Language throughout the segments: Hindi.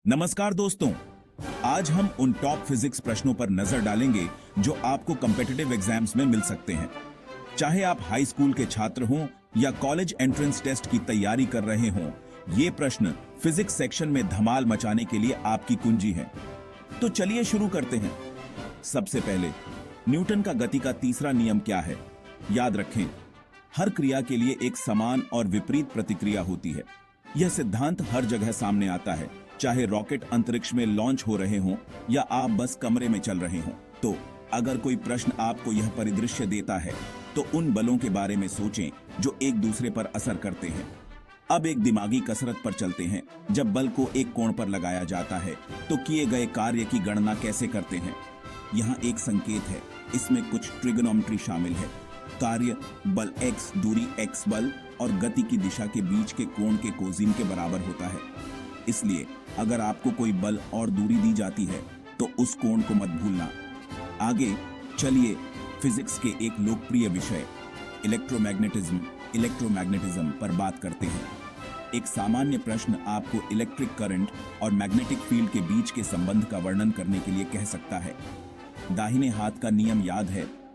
नमस्कार दोस्तों, आज हम उन टॉप फिजिक्स प्रश्नों पर नजर डालेंगे जो आपको कॉम्पिटिटिव एग्जाम्स में मिल सकते हैं। चाहे आप हाई स्कूल के छात्र हों या कॉलेज एंट्रेंस टेस्ट की तैयारी कर रहे हों, ये प्रश्न फिजिक्स सेक्शन में धमाल मचाने के लिए आपकी कुंजी है। तो चलिए शुरू करते हैं। सबसे पहले, न्यूटन का गति का तीसरा नियम क्या है? याद रखें, हर क्रिया के लिए एक समान और विपरीत प्रतिक्रिया होती है। यह सिद्धांत हर जगह सामने आता है, चाहे रॉकेट अंतरिक्ष में लॉन्च हो रहे हों या आप बस कमरे में चल रहे हों। तो अगर कोई प्रश्न आपको यह परिदृश्य देता है, तो उन बलों के बारे में सोचें जो एक दूसरे पर असर करते हैं। अब एक दिमागी कसरत पर चलते हैं। जब बल को एक कोण पर लगाया जाता है, तो किए गए कार्य की गणना कैसे करते हैं? यहाँ एक संकेत है, इसमें कुछ ट्रिगोनोमेट्री शामिल है। कार्य बल x, दूरी x बल और गति की दिशा के बीच के कोण के कोजीन के बराबर होता है। इसलिए अगर आपको कोई बल और दूरी दी जाती है, तो उस कोण को मत भूलना। आगे चलिए फिजिक्स के एक लोकप्रिय विषय इलेक्ट्रोमैग्नेटिज्म पर बात करते हैं। एक सामान्य प्रश्न आपको इलेक्ट्रिक करंट और मैग्नेटिक फील्ड के बीच के संबंध का वर्णन करने के लिए कह सकता है। दाहिने हाथ का नियम याद है,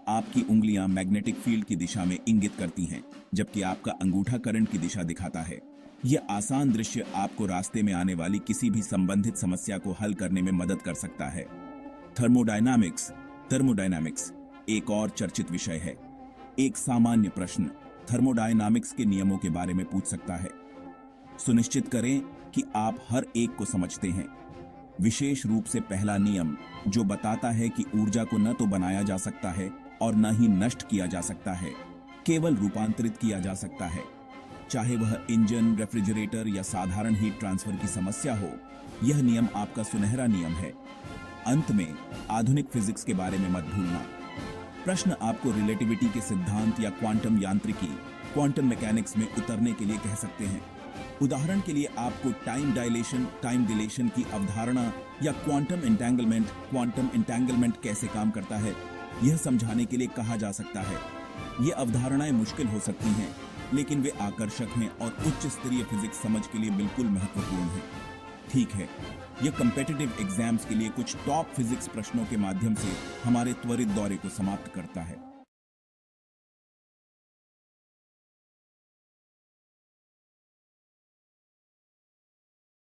आपकी उंगलियां मैग्नेटिक फील्ड की दिशा में इंगित करती हैं, जबकि आपका अंगूठा करंट की दिशा दिखाता है। यह आसान दृश्य आपको रास्ते में आने वाली किसी भी संबंधित समस्या को हल करने में मदद कर सकता है। थर्मोडायनामिक्स एक और चर्चित विषय है। एक सामान्य प्रश्न थर्मोडायनामिक्स के नियमों के बारे में पूछ सकता है। सुनिश्चित करें कि आप हर एक को समझते हैं, विशेष रूप से पहला नियम जो बताता है कि ऊर्जा को न तो बनाया जा सकता है और न ही नष्ट किया जा सकता है, केवल रूपांतरित किया जा सकता है। चाहे वह इंजन, रेफ्रिजरेटर या साधारण हीट ट्रांसफर की समस्या हो, यह नियम आपका सुनहरा नियम है। अंत में आधुनिक फिजिक्स के बारे में मत भूलना। प्रश्न आपको रिलेटिविटी के सिद्धांत या क्वांटम यांत्रिकी, क्वांटम मैकेनिक्स में उतरने के लिए कह सकते हैं। उदाहरण के लिए आपको टाइम डिलेशन की अवधारणा या क्वांटम एंटेंगलमेंट कैसे काम करता है, यह समझाने के लिए कहा जा सकता है। ये अवधारणाएं मुश्किल हो सकती हैं, लेकिन वे आकर्षक हैं और उच्च स्तरीय फिजिक्स समझ के लिए बिल्कुल महत्वपूर्ण हैं। ठीक है, यह कॉम्पिटिटिव एग्जाम्स के लिए कुछ टॉप फिजिक्स प्रश्नों के माध्यम से हमारे त्वरित दौरे को समाप्त करता है।